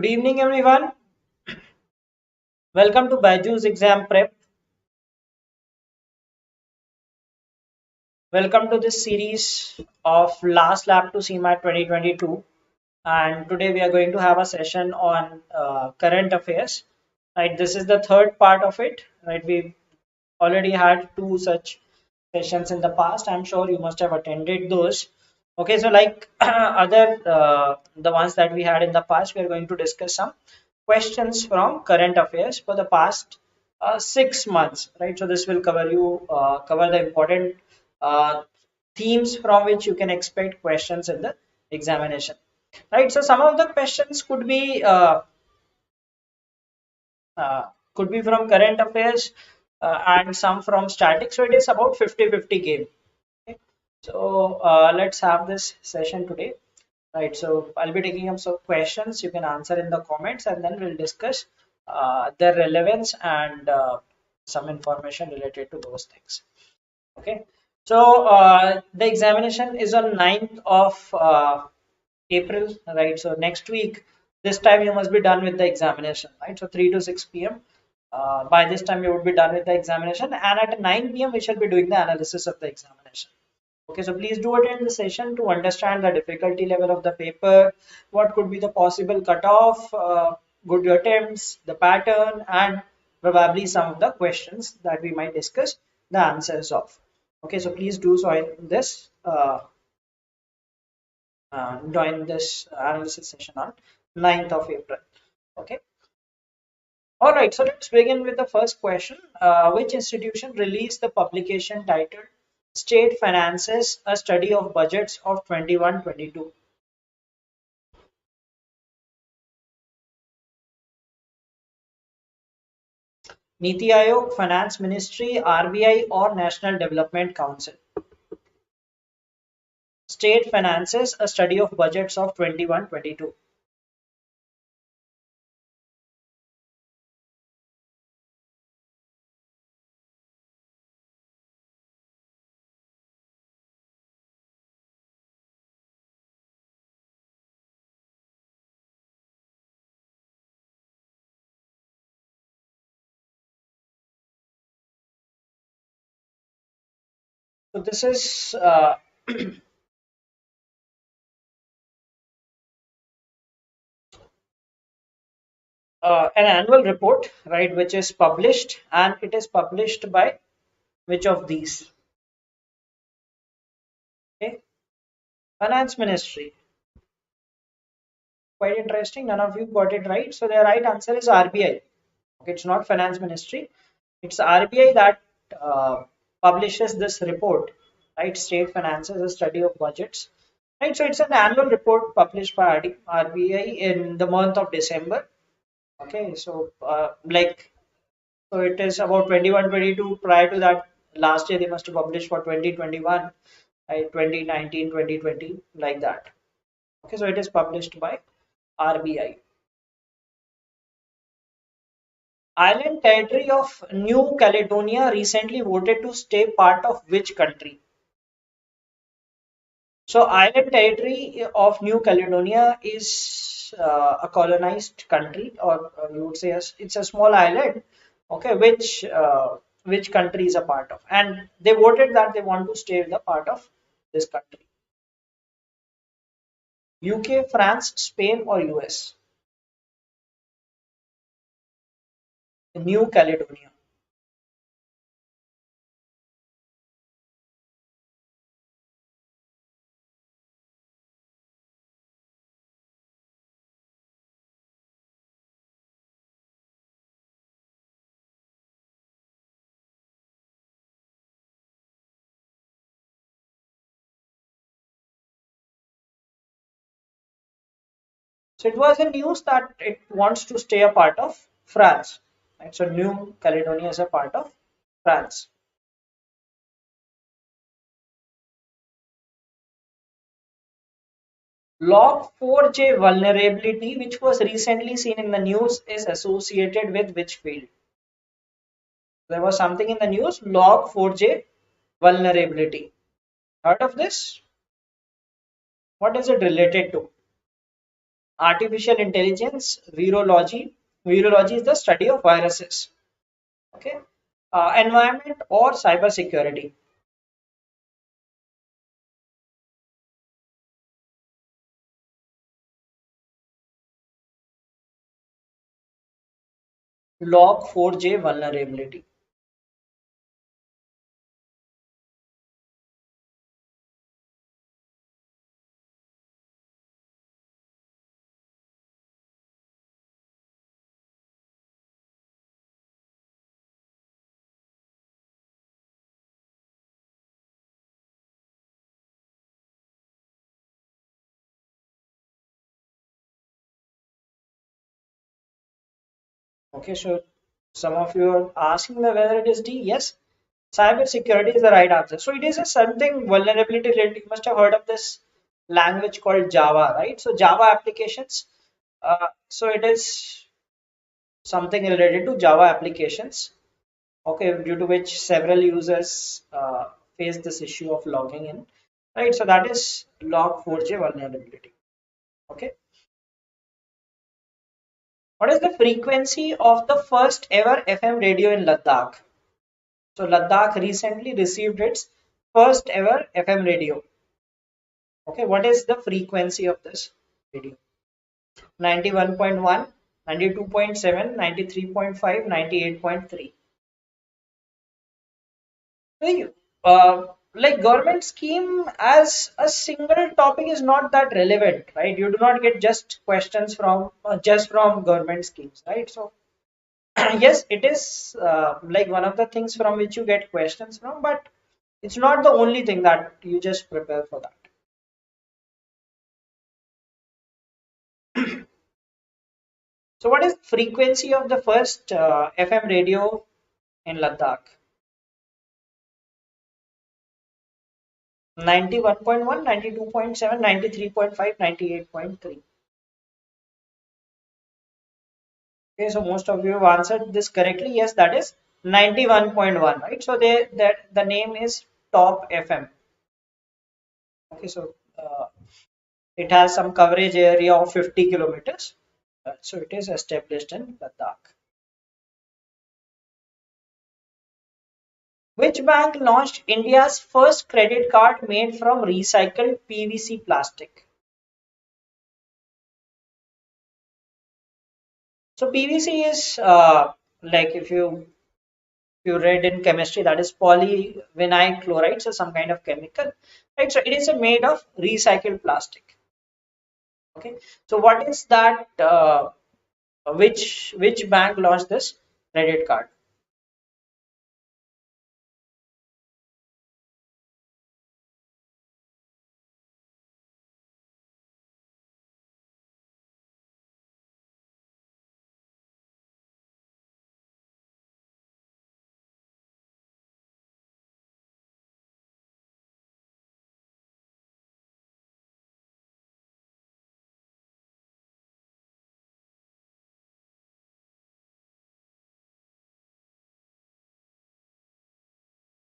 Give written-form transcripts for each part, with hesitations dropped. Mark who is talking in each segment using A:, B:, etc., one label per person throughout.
A: Good evening, everyone. Welcome to BYJU'S Exam Prep. Welcome to this series of Last Lap to CMAT 2022. And today we are going to have a session on current affairs. Right, this is the third part of it. Right, we already had two such sessions in the past. I'm sure you must have attended those. Okay, so like the ones that we had in the past, we are going to discuss some questions from current affairs for the past 6 months, right? So this will cover the important uh, themes from which you can expect questions in the examination, right? So some of the questions could be from current affairs and some from static. So it is about 50-50 game. Okay. So let's have this session today. Right, so I'll be taking up some questions. You can answer in the comments, and then we'll discuss their relevance and some information related to those things. Okay, so the examination is on 9th of April, right? So next week, this time you must be done with the examination, right? So 3 to 6 p.m. By this time you would be done with the examination, and at 9 p.m. we shall be doing the analysis of the examination. Okay, so please do attend the session to understand the difficulty level of the paper, what could be the possible cutoff, good attempts, the pattern, and probably some of the questions that we might discuss the answers of. Okay, so please do join this analysis session on 9th of April. Okay. All right, so let's begin with the first question. Which institution released the publication titled State Finances, a Study of Budgets of 21-22? Niti Aayog, Finance Ministry, RBI, or National Development Council? State Finances, a Study of Budgets of 21-22. So this is an annual report, right, which is published, and it is published by which of these? Okay, Finance Ministry. Quite interesting. None of you got it right. So the right answer is RBI. Okay, it's not Finance Ministry. It's RBI that publishes this report, right? State Finances, a Study of Budgets. Right, so it's an annual report published by RBI in the month of December. Okay, so so it is about 21-22. Prior to that, last year they must have published for 2021, right? 2019, 2020, like that. Okay, so it is published by RBI. Island territory of New Caledonia recently voted to stay part of which country? So island territory of New Caledonia is a colonized country, or you would say it's a small island, okay, which country is a part of, and they voted that they want to stay with a part of this country. UK, France, Spain, or US? New Caledonia. So it was in news that it wants to stay a part of France. Right? So New Caledonia is a part of France. Log4j vulnerability, which was recently seen in the news, is associated with which field? There was something in the news, log4j vulnerability. Heard of this? What is it related to? artificial intelligence, virology. Virology is the study of viruses. Okay. Environment or cyber security. Log4j vulnerability. Okay, so some of you are asking me whether it is D. Yes, cyber security is the right answer. So it is a something vulnerability related. You must have heard of this language called Java, right? So Java applications. So it is something related to Java applications. Okay, due to which several users face this issue of logging in, right? So that is log4j vulnerability. Okay. What is the frequency of the first ever FM radio in Ladakh? So Ladakh recently received its first ever FM radio. Okay, what is the frequency of this radio? 91.1, 92.7, 93.5, 98.3. Like government scheme as a single topic is not that relevant, right? You do not get just questions from just from government schemes, right? So yes, it is like one of the things from which you get questions from, but it's not the only thing that you just prepare for that. So what is frequency of the first FM radio in Ladakh? 91.1, 92.7, 93.5, 98.3. Okay, so most of you have answered this correctly. Yes, that is 91.1, right? So that the name is Top FM. Okay, so it has some coverage area of 50 kilometers. So it is established in Ladakh. Which bank launched India's first credit card made from recycled PVC plastic? So PVC is like if you read in chemistry, that is polyvinyl chloride, so some kind of chemical, right? So it is made of recycled plastic. Okay, so what is that? Which bank launched this credit card?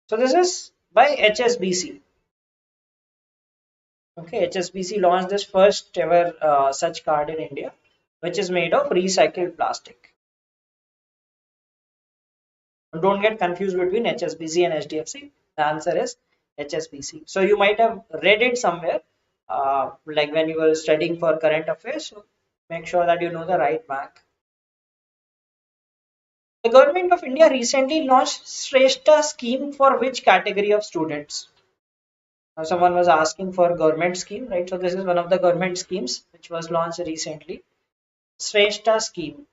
A: So this is by HSBC. Okay, HSBC launched this first ever such card in India, which is made of recycled plastic. Don't get confused between HSBC and HDFC. The answer is HSBC. So you might have read it somewhere, like when you were studying for current affairs. So make sure that you know the right bank. The government of India recently launched SRESTHA scheme for which category of students? Now someone was asking for government scheme, right? So this is one of the government schemes which was launched recently. SRESTHA scheme.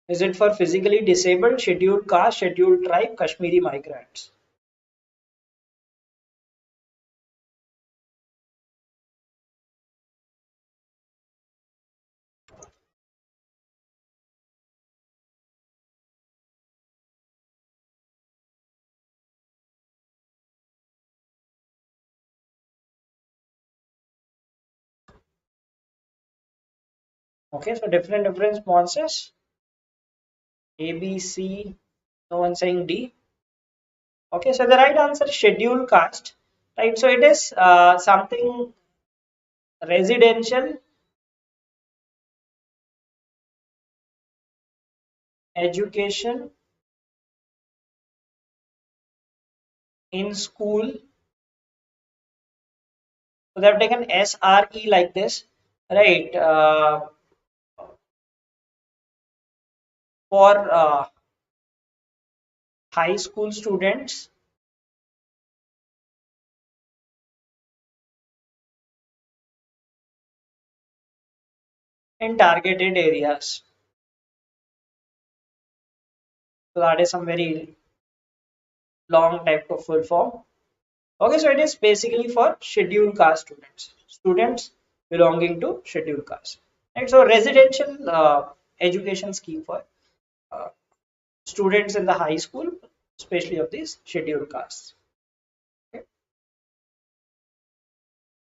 A: Is it for physically disabled, scheduled caste, scheduled tribe, Kashmiri migrants? Okay, so different responses. A, B, C, no one saying D. Okay, so the right answer is scheduled caste, right? So it is something residential education in school. So they have taken SRE like this, right? For high school students in targeted areas. So that is some very long type of full form. Okay, so it is basically for scheduled caste students, students belonging to scheduled caste. Right, so residential education scheme for uh, students in the high school, especially of these scheduled castes. Okay.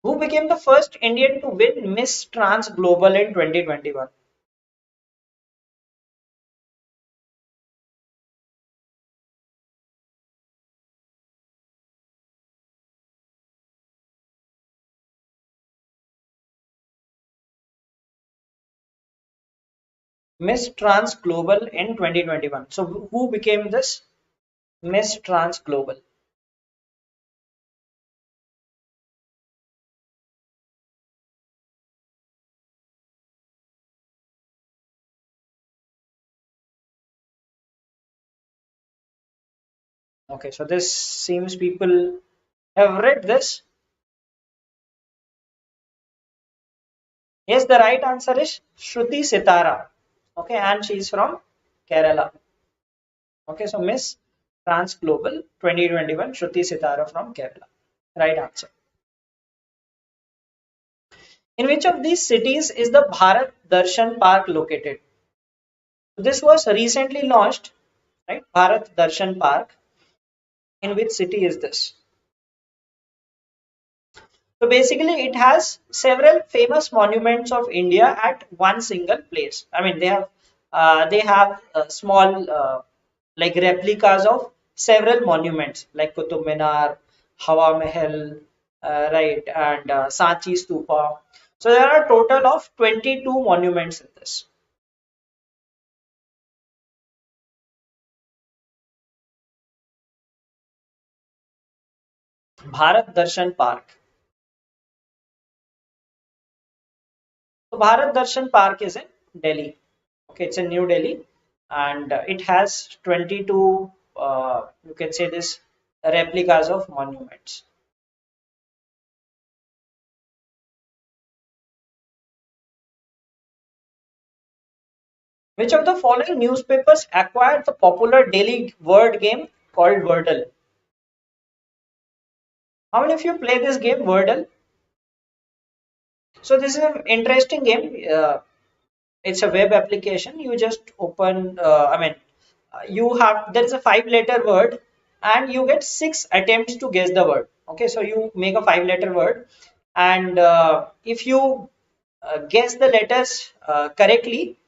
A: Who became the first Indian to win Miss Trans Global in 2021? Miss Trans Global in 2021. So who became this Miss Trans Global? Okay, so this seems people have read this. Yes, the right answer is Shruti Sitara. Okay, and she is from Kerala. Okay, so Miss Trans Global 2021, Shruti Sitara from Kerala. Right answer. In which of these cities is the Bharat Darshan Park located? This was recently launched, right? Bharat Darshan Park. In which city is this? So basically, it has several famous monuments of India at one single place. I mean, they have small like replicas of several monuments like Qutub Minar, Hawa Mahal, right, and Sanchi Stupa. So there are a total of 22 monuments in this. Bharat Darshan Park. So Bharat Darshan Park is in Delhi. Okay, it's in New Delhi, and it has 22. You can say this replicas of monuments. Which of the following newspapers acquired the popular daily word game called Wordle? How many of you play this game Wordle? So this is an interesting game. It's a web application. You just open. You have there is a five-letter word, and you get six attempts to guess the word. Okay, so you make a five-letter word, and if you guess the letters correctly,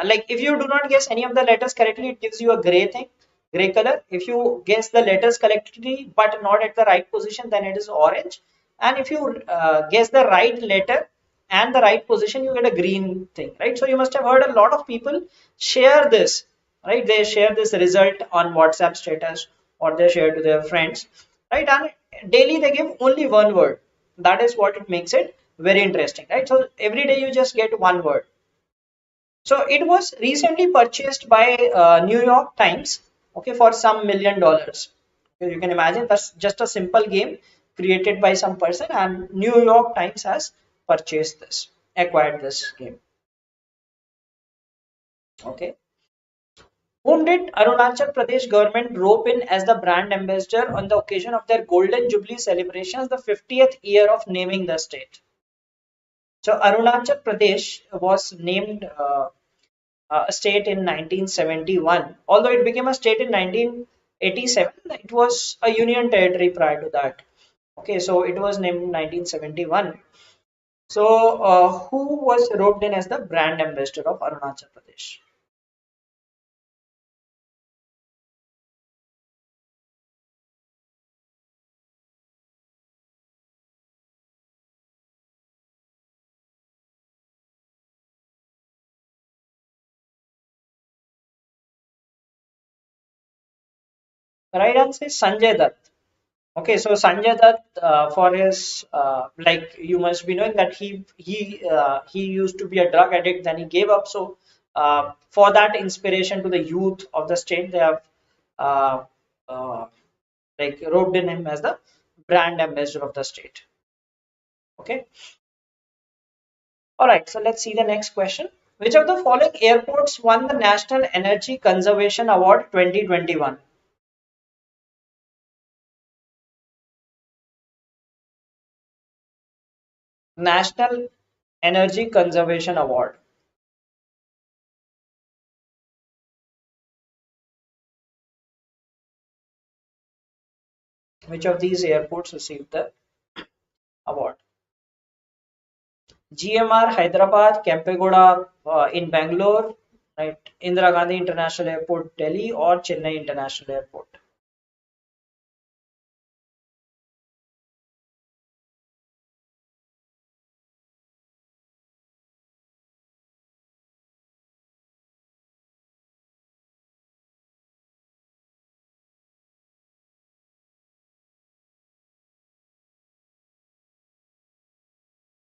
A: like if you do not guess any of the letters correctly, it gives you a gray thing, gray color. If you guess the letters correctly but not at the right position, then it is orange. And if you guess the right letter and the right position, you get a green thing, right? So you must have heard a lot of people share this, right? They share this result on WhatsApp status or they share to their friends, right? And daily they give only one word. That is what it makes it very interesting, right? So every day you just get one word. So it was recently purchased by New York Times, okay, for some $1 million. Okay, you can imagine that's just a simple game created by some person, and New York Times has purchased this, acquired this game. Okay. Whom did Arunachal Pradesh government rope in as the brand ambassador on the occasion of their Golden Jubilee celebrations, the 50th year of naming the state? So Arunachal Pradesh was named a state in 1971. Although it became a state in 1987, it was a union territory prior to that. Okay, so it was named in 1971. So, who was roped in as the brand ambassador of Arunachal Pradesh? The right answer is Sanjay Dutt. Okay, so Sanjay Dutt, for his like you must be knowing that he used to be a drug addict, then he gave up. So for that inspiration to the youth of the state, they have uh, uh, like roped in him as the brand ambassador of the state. Okay, all right. So let's see the next question. Which of the following airports won the National Energy Conservation Award 2021? National Energy Conservation Award. Which of these airports received the award? GMR Hyderabad, Kempegoda in Bangalore, right? Indira Gandhi International Airport, Delhi, or Chennai International Airport.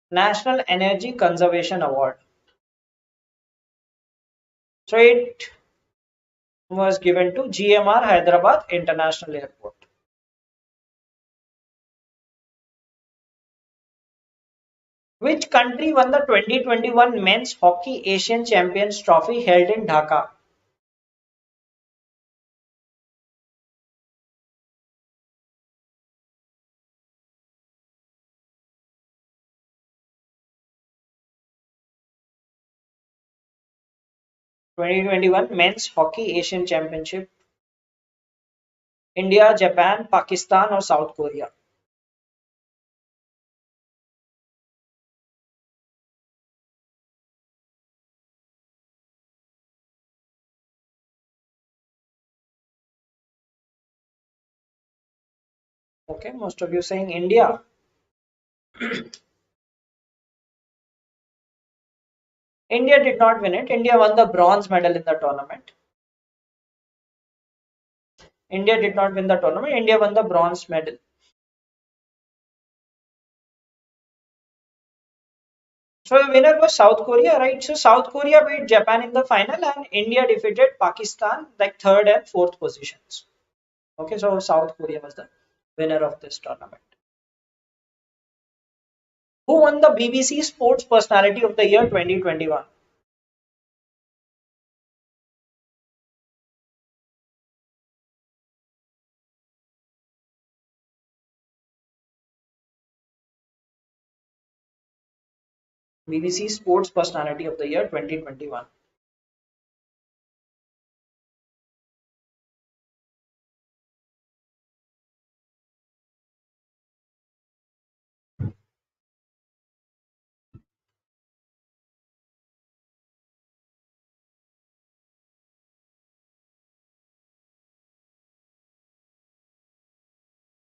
A: National Energy Conservation Award. So it was given to GMR Hyderabad International Airport. Which country won the 2021 Men's Hockey Asian Champions Trophy held in Dhaka? 2021 Men's Hockey Asian Championship. India, Japan, Pakistan, or South Korea? Okay, most of you saying India. India did not win it. India won the bronze medal in the tournament. India did not win the tournament. India won the bronze medal. So the winner was South Korea, right? So South Korea beat Japan in the final and India defeated Pakistan like third and fourth positions. Okay, so South Korea was the winner of this tournament. Who won the BBC Sports Personality of the Year 2021? BBC Sports Personality of the Year 2021.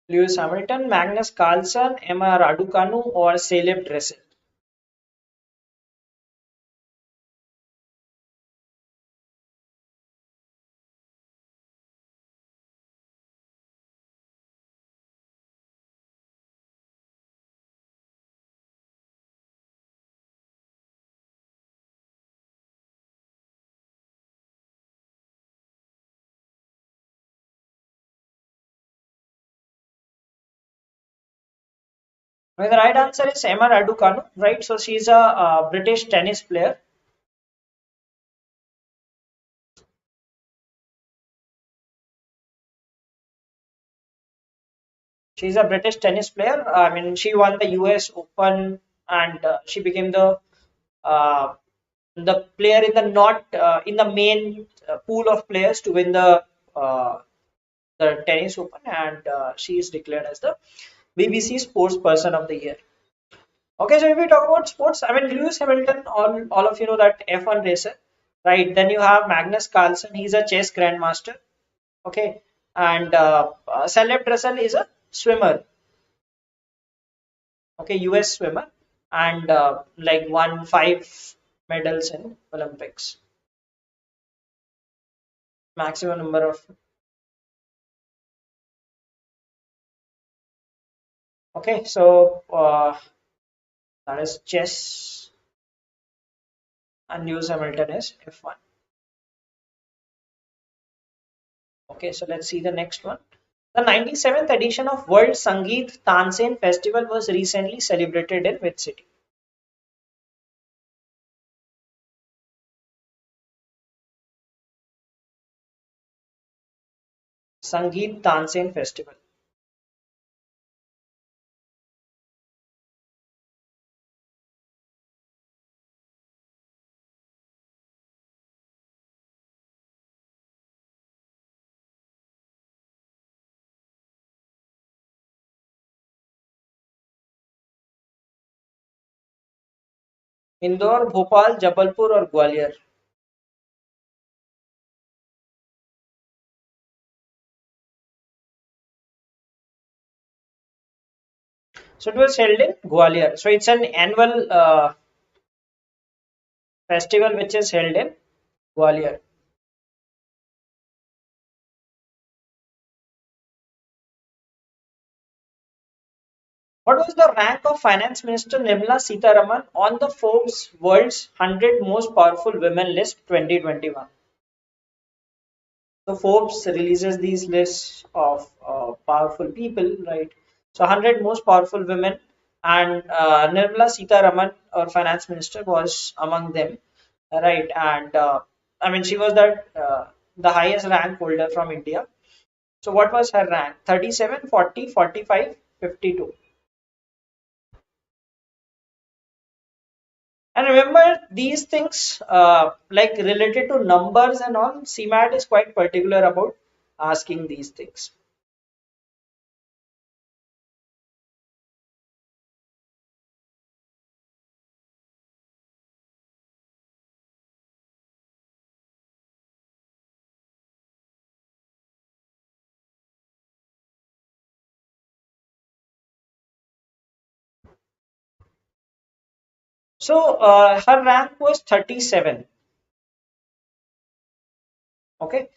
A: Lewis Hamilton, Magnus Carlsen, Emma Raducanu, or Caleb Dressel? Well, the right answer is Emma Raducanu, right? So she's a British tennis player. She's a British tennis player. I mean, she won the US Open and she became uh, the player in the not in the main pool of players to win the tennis Open, and she is declared as the BBC Sports Person of the Year. Okay, so if we talk about sports, I mean Lewis Hamilton, all of you know that F1 racer, right? Then you have Magnus Carlsen, he's a chess grandmaster. Okay, and Celeb Russell is a swimmer. Okay, US swimmer, and like won 5 medals in Olympics, maximum number of. Okay, so that is chess, and Lewis Hamilton is F1. Okay, so let's see the next one. The 97th edition of World Sangeet Tansen Festival was recently celebrated in which city? Sangeet Tansen Festival. Indore, Bhopal, Jabalpur or Gwalior? So it was held in Gwalior. So it's an annual festival which is held in Gwalior. What was the rank of Finance Minister Nirmala Sitharaman on the Forbes World's 100 Most Powerful Women list 2021? So Forbes releases these lists of powerful people, right? So 100 most powerful women, and Nirmala Sitharaman, our finance minister, was among them, right? And I mean, she was the highest rank holder from India. So what was her rank? 37, 40, 45, 52. And remember these things, like related to numbers and all, CMAT is quite particular about asking these things. So her rank was 37. Okay.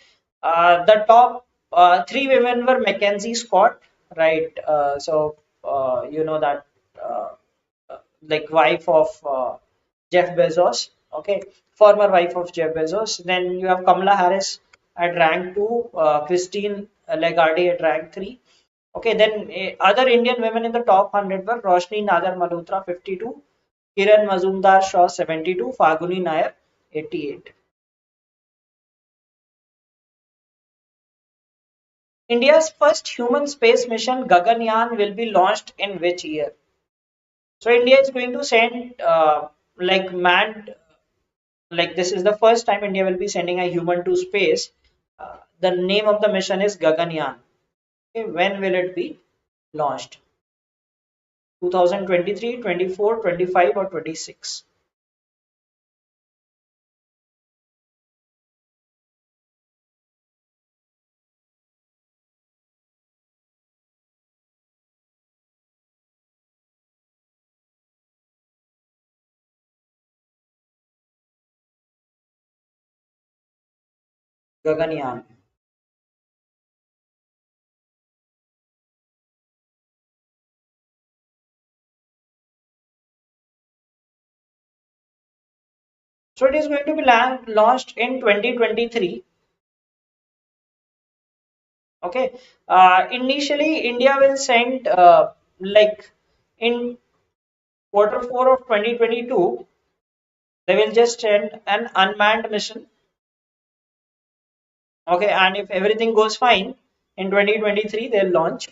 A: The top three women were Mackenzie Scott, right? You know that, uh, like wife of Jeff Bezos. Okay, former wife of Jeff Bezos. Then you have Kamala Harris at rank two, Christine Lagarde at rank three. Okay, then other Indian women in the top 100 were Roshni Nadar Malhotra 52, Kiran Mazumdar Shaw 72, Faguni Nair 88. India's first human space mission Gaganyaan will be launched in which year? So India is going to send like manned, like this is the first time India will be sending a human to space. The name of the mission is Gaganyaan. Okay, when will it be launched? 2023, 24, 25 or 26? Gaganyaan. So it is going to be launched in 2023. Okay. Initially, India will send like in quarter four of 2022, they will just send an unmanned mission. Okay, and if everything goes fine, in 2023 they'll launch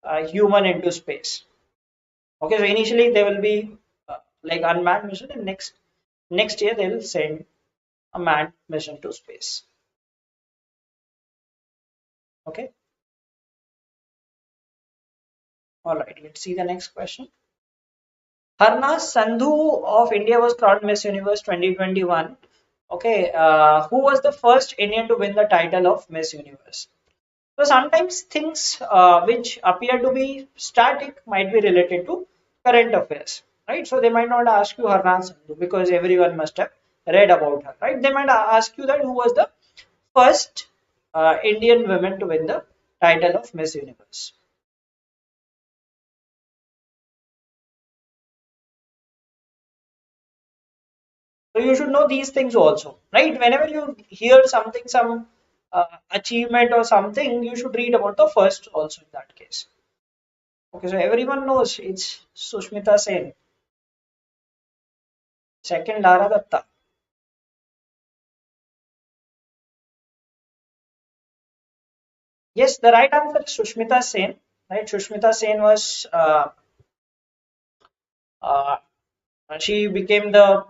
A: a human into space. Okay, so initially they will be like unmanned mission, and next year they'll send a manned mission to space. Okay, all right. Let's see the next question. Harnaaz Sandhu of India was crowned Miss Universe 2021. Okay, who was the first Indian to win the title of Miss Universe? So sometimes things which appear to be static might be related to current affairs, right? So they might not ask you Harnaaz Sandhu because everyone must have read about her, right? They might ask you that who was the first Indian woman to win the title of Miss Universe. So you should know these things also, right? Whenever you hear something, some achievement or something, you should read about the first also in that case. Okay, so everyone knows it's Sushmita Sen. Second, Lara Datta. Yes, the right answer is Sushmita Sen. Right, Sushmita Sen was uh, she became the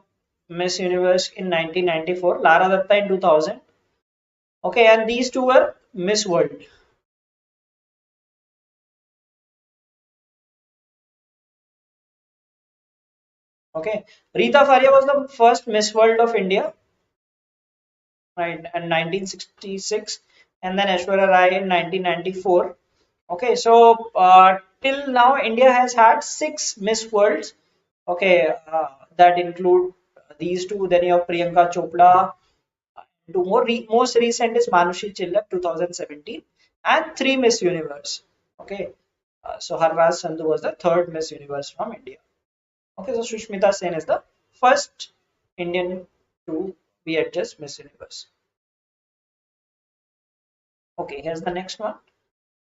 A: Miss Universe in 1994. Lara Datta in 2000. Okay, and these two were Miss World. Okay, Rita Faria was the first Miss World of India, right, in 1966, and then Aishwarya Rai in 1994. Okay, so till now India has had six Miss Worlds. Okay, that include these two. Then you have Priyanka Chopra. Two more. Most recent is Manushi Chillak 2017, and three Miss Universe. Okay, so Harnaaz Sandhu was the third Miss Universe from India. Okay, so Sushmita Sen is the first Indian to be adjudged Miss Universe. Okay, here's the next one.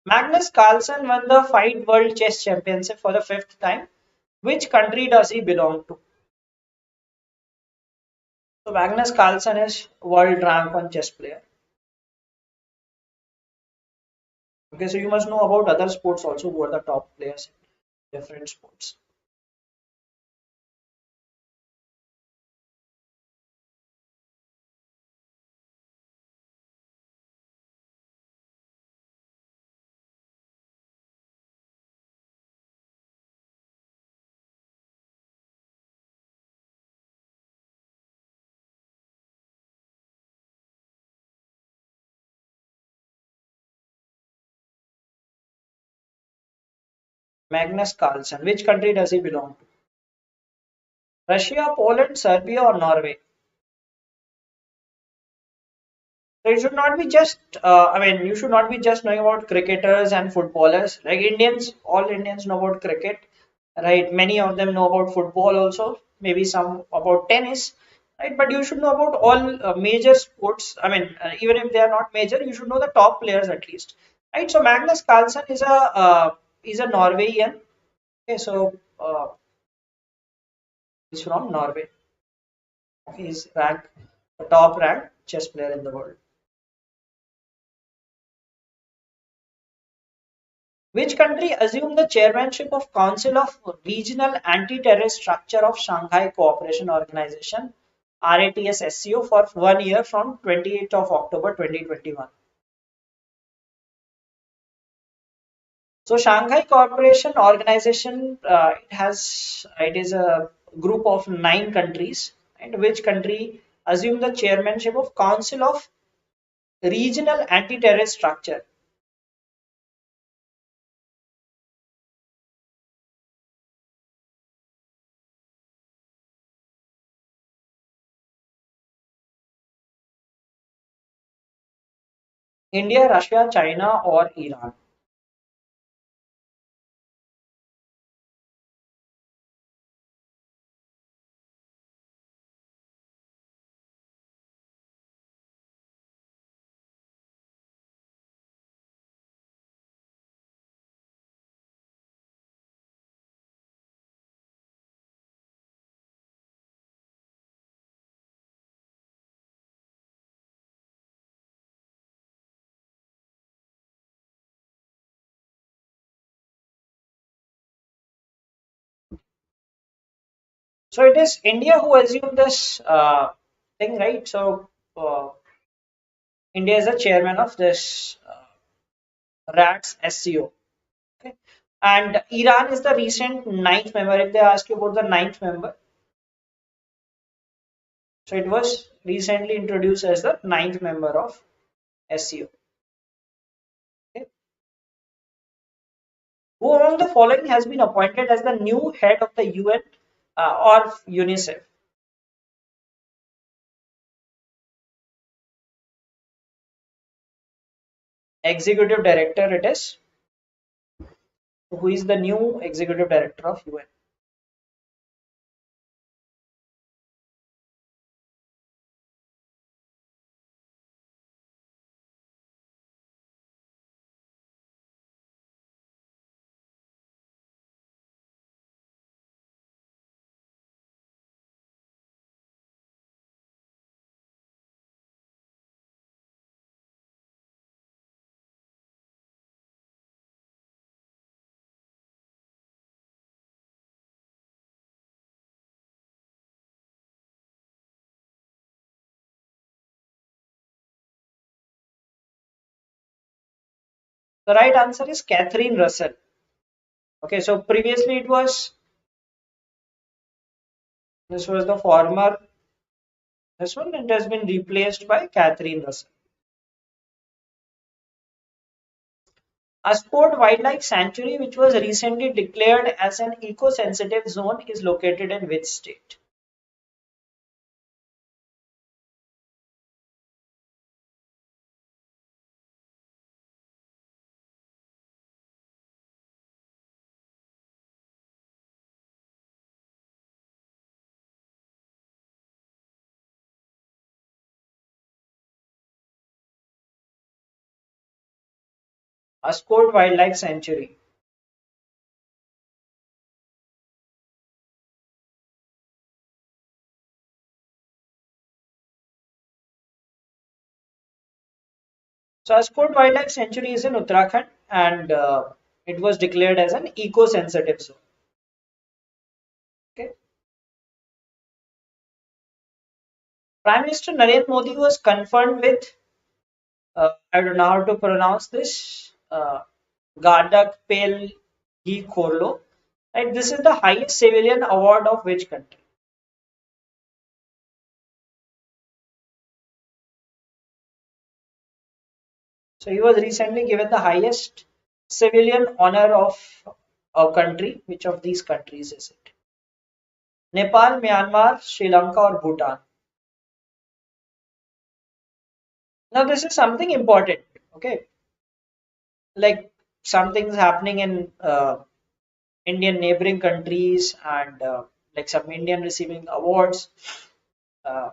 A: Magnus Carlsen won the FIDE World Chess Championship for the fifth time. Which country does he belong to? So Magnus Carlsen is world rank one chess player. Okay, so you must know about other sports also who are the top players in different sports. Magnus Carlsen. Which country does he belong to? Russia, Poland, Serbia, or Norway? So you should not be just, I mean, you should not be just knowing about cricketers and footballers. Like Indians, all Indians know about cricket, right? Many of them know about football also, maybe some about tennis, right? But you should know about all major sports. I mean, even if they are not major, you should know the top players at least, right? So Magnus Carlsen is a Norwegian. Okay, so he's from Norway. Okay, he's ranked the top ranked chess player in the world. Which country assumed the chairmanship of Council of Regional Anti-Terrorist Structure of Shanghai Cooperation Organization (RATS-SCO) for 1 year from 28th of October 2021? So Shanghai Cooperation Organization it is a group of 9 countries, and which country assumed the chairmanship of Council of Regional Anti-Terrorist Structure? India, Russia, China, or Iran? So it is India who assumed this thing, right? So India is the chairman of this RATS SCO. Okay, And Iran is the recent ninth member. If they ask you about the ninth member, so it was recently introduced as the ninth member of SCO. Okay. Who among the following has been appointed as the new head of the UN or UNICEF? Executive Director it is. Who is the new Executive Director of UN? The right answer is Catherine Russell. Okay, so previously this was the former this one, it has been replaced by Catherine Russell. Asport Wildlife Sanctuary, which was recently declared as an eco-sensitive zone, is located in which state? Asport Wildlife Sanctuary. So Asport Wildlife Sanctuary is in Uttarakhand, and it was declared as an eco-sensitive zone. Okay. Prime Minister Narendra Modi was confirmed with I don't know how to pronounce this. Gadak Pel Gi Khorlo. Right, this is the highest civilian award of which country? So he was recently given the highest civilian honor of a country. Which of these countries is it? Nepal, Myanmar, Sri Lanka, or Bhutan? Now this is something important. Okay, like something's happening in Indian neighboring countries, and like some Indian receiving awards, uh,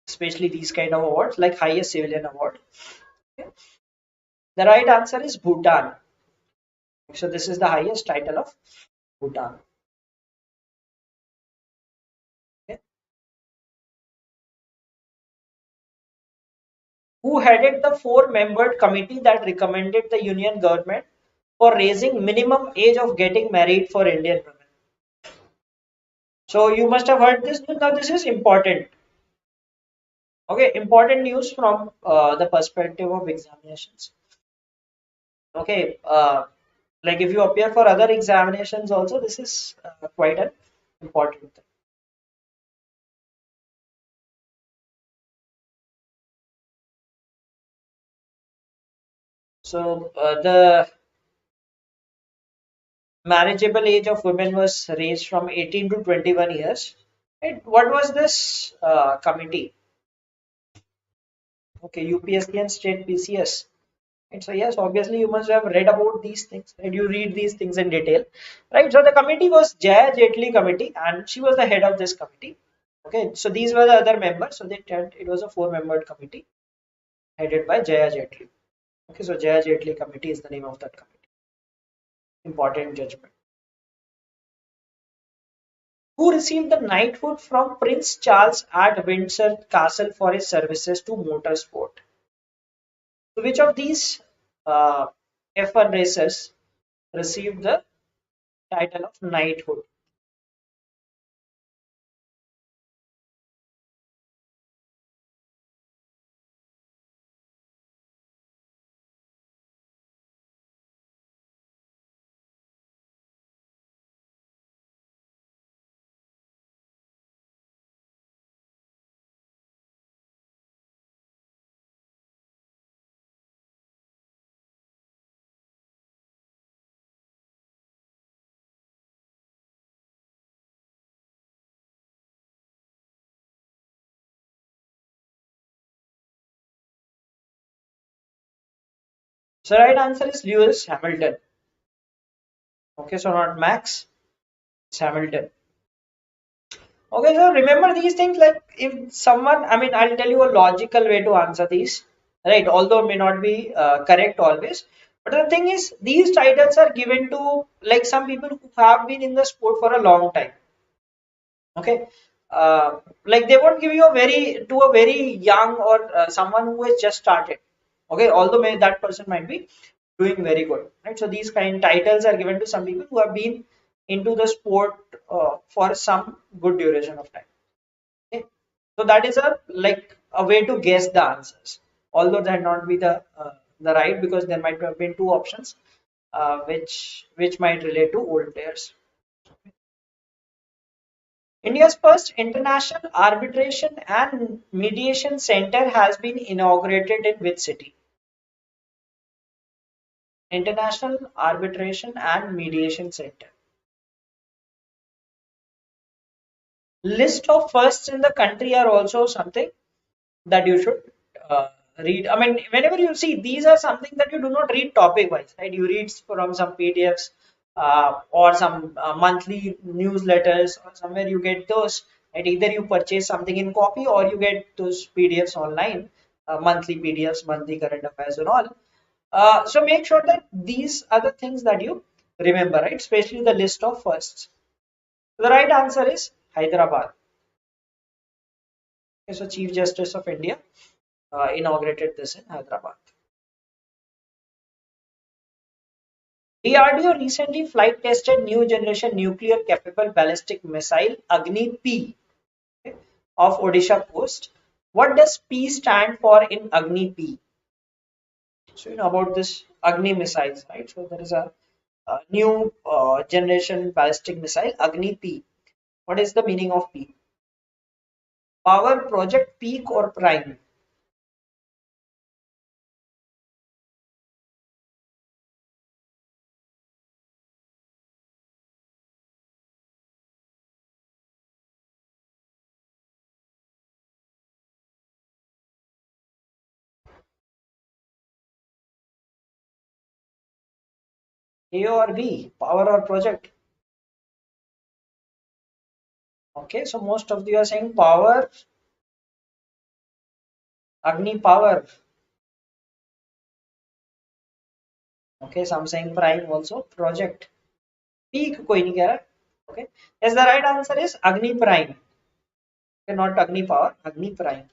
A: especially these kind of awards like highest civilian award. Okay. The right answer is Bhutan. So this is the highest title of Bhutan. Okay. Who headed the four-membered committee that recommended the union government for raising minimum age of getting married for Indian women? So you must have heard this. Now this is important. Okay, important news from the perspective of examinations. Okay, like if you appear for other examinations also, this is quite an important thing. So the marriageable age of women was raised from 18 to 21 years. Right? What was this committee? Okay, UPSC and state PCS. Right? So yes, obviously you must have read about these things, and you read these things in detail, right? So the committee was Jaya Jetli committee, and she was the head of this committee. Okay, so these were the other members. So it was a four-membered committee headed by Jaya Jetli. Okay, so Jaya Jetli committee is the name of that committee. Important judgment. Who received the knighthood from Prince Charles at Windsor Castle for his services to motorsport? So which of these F1 racers received the title of knighthood? So right answer is Lewis Hamilton. Okay, so not Max, it's Hamilton. Okay, so remember these things, like if someone, I mean, I'll tell you a logical way to answer these, right? Although may not be correct always. But the thing is, these titles are given to like some people who have been in the sport for a long time. Okay, like they won't give you a very young or someone who has just started. Okay, although that person might be doing very good, right? So these kind titles are given to some people who have been into the sport for some good duration of time. Okay, so that is a like a way to guess the answers, although that not be the right, because there might have been two options which might relate to old players. India's first international arbitration and mediation center has been inaugurated in which city? International Arbitration and Mediation Center. List of firsts in the country are also something that you should read. I mean, whenever you see, these are something that you do not read topic wise, right? You read from some PDFs or some monthly newsletters, or somewhere you get those. And either you purchase something in copy or you get those PDFs online, monthly PDFs, monthly current affairs and all. So make sure that these are the things that you remember, right? Especially the list of firsts. The right answer is Hyderabad. Okay, so Chief Justice of India inaugurated this in Hyderabad. DRDO recently flight tested new generation nuclear capable ballistic missile Agni P, okay, of Odisha Coast. What does P stand for in Agni P? So you know about this Agni missiles, right? So there is a new generation ballistic missile Agni P. What is the meaning of P? Power, project, peak or prime? A or B? Power or project? Okay, so most of you are saying power, Agni power. Okay, some saying prime also, project. Peak कोई नहीं कह रहा. Okay, yes, the right answer is Agni prime. Okay, not Agni power, Agni prime.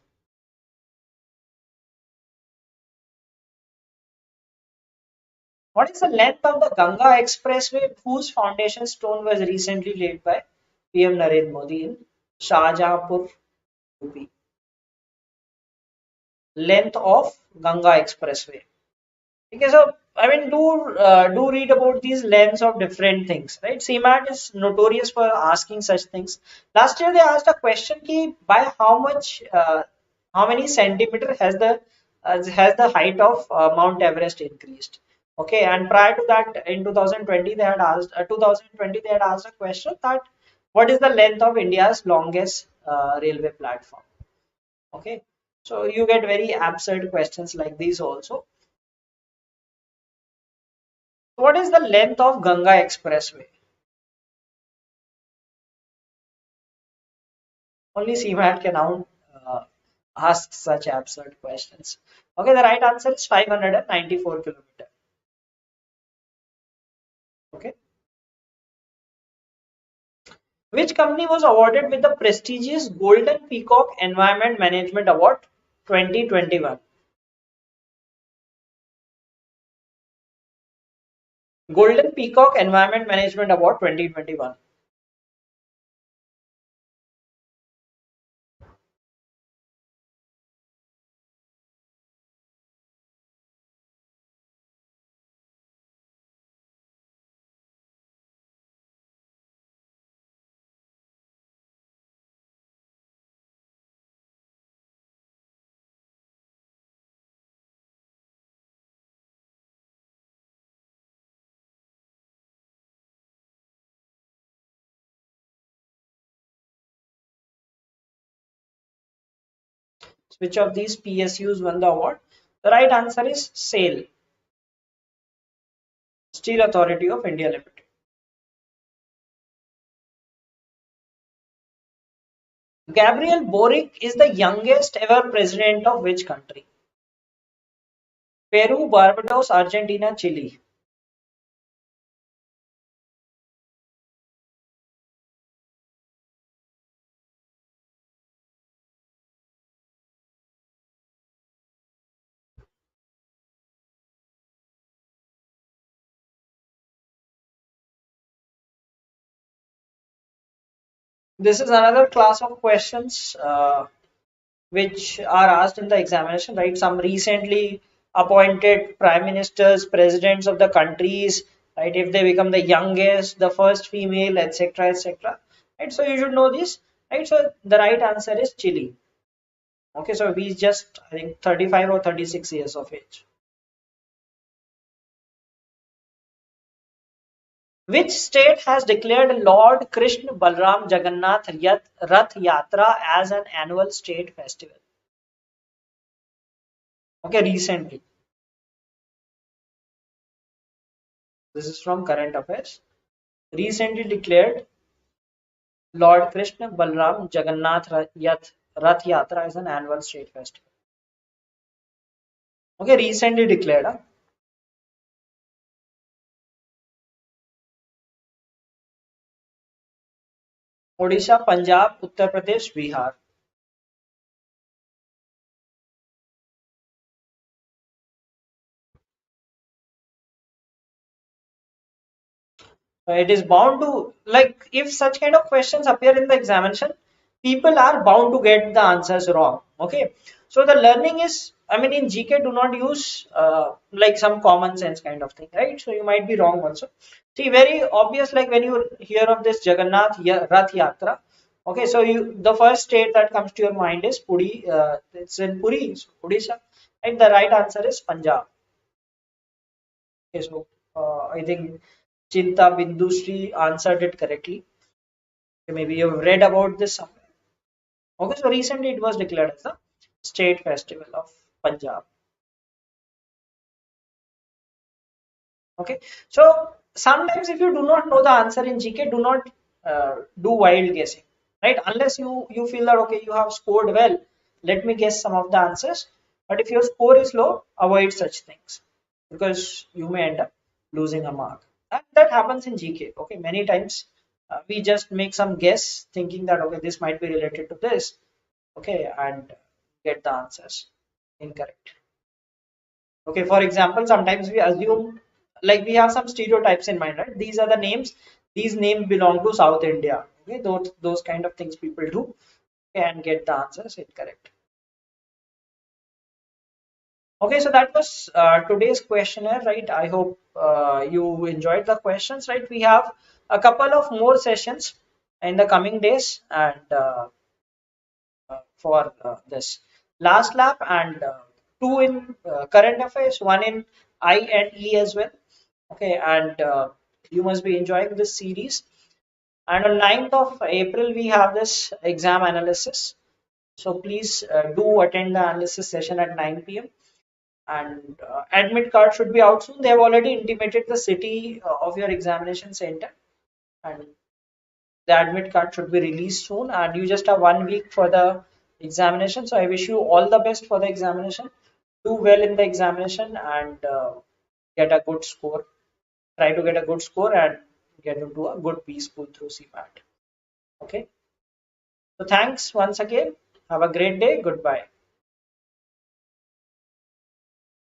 A: What is the length of the Ganga Expressway whose foundation stone was recently laid by PM Narendra Modi in Shahjahanpur, UP? Length of Ganga Expressway. Okay, so I mean, do read about these lengths of different things, right? CMAT is notorious for asking such things. Last year they asked a question ki by how many centimeter has the height of Mount Everest increased? Okay, and prior to that, in 2020 they had asked 2020 they had asked a question that what is the length of India's longest railway platform? Okay, so you get very absurd questions like these also. What is the length of Ganga Expressway? Only CMAT can now ask such absurd questions. Okay, the right answer is 594 kilometer. Okay, which company was awarded with the prestigious Golden Peacock Environment Management Award 2021? Golden Peacock Environment Management Award 2021. Which of these PSUs won the award? The right answer is SAIL. Steel Authority of India Limited. Gabriel Boric is the youngest ever president of which country? Peru, Barbados, Argentina, Chile. This is another class of questions which are asked in the examination, right? Some recently appointed prime ministers, presidents of the countries, right? If they become the youngest, the first female, etc., etc. Right? So you should know this, right? So the right answer is Chile. Okay, so he's just I think 35 or 36 years of age. Which state has declared Lord Krishna Balram Jagannath Rath Yatra as an annual state festival? Okay, recently. This is from Current Affairs. Recently declared Lord Krishna Balram Jagannath Rath Yatra as an annual state festival. Okay, recently declared. Huh? Odisha, Punjab, Uttar Pradesh, Bihar. It is bound to, like, if such kind of questions appear in the examination, people are bound to get the answers wrong. Okay, so the learning is, I mean, in GK, do not use like some common sense kind of thing, right? So you might be wrong also. See, very obvious, like when you hear of this Rath Yatra, okay, so the first state that comes to your mind is Puri, it's in Puri, so Odisha, and the right answer is Punjab. Okay, so I think Chinta Bindusri answered it correctly. Okay, maybe you've read about this somewhere. Okay, so recently it was declared as the state festival of Punjab. Okay, so sometimes if you do not know the answer in GK, do not do wild guessing, right? Unless you feel that okay, you have scored well, let me guess some of the answers. But if your score is low, avoid such things because you may end up losing a mark. And that happens in GK. Okay, many times we just make some guess thinking that okay, this might be related to this. Okay, and get the answers incorrect. Okay, for example, sometimes we assume like we have some stereotypes in mind, right? These are the names, these names belong to South India. Okay, those kind of things people do and get the answers incorrect. Okay, so that was today's questionnaire, right? I hope you enjoyed the questions, right? We have a couple of more sessions in the coming days and for this last lap and two in current affairs, one in I and E as well. Okay, and you must be enjoying this series. And on 9th of April, we have this exam analysis. So please do attend the analysis session at 9 p.m. And admit card should be out soon. They have already intimated the city of your examination center, and the admit card should be released soon. And you just have 1 week for the examination. So I wish you all the best for the examination. Do well in the examination and get a good score. Try to get a good score and get into a good B school through CMAT. Okay. So thanks once again. Have a great day. Goodbye.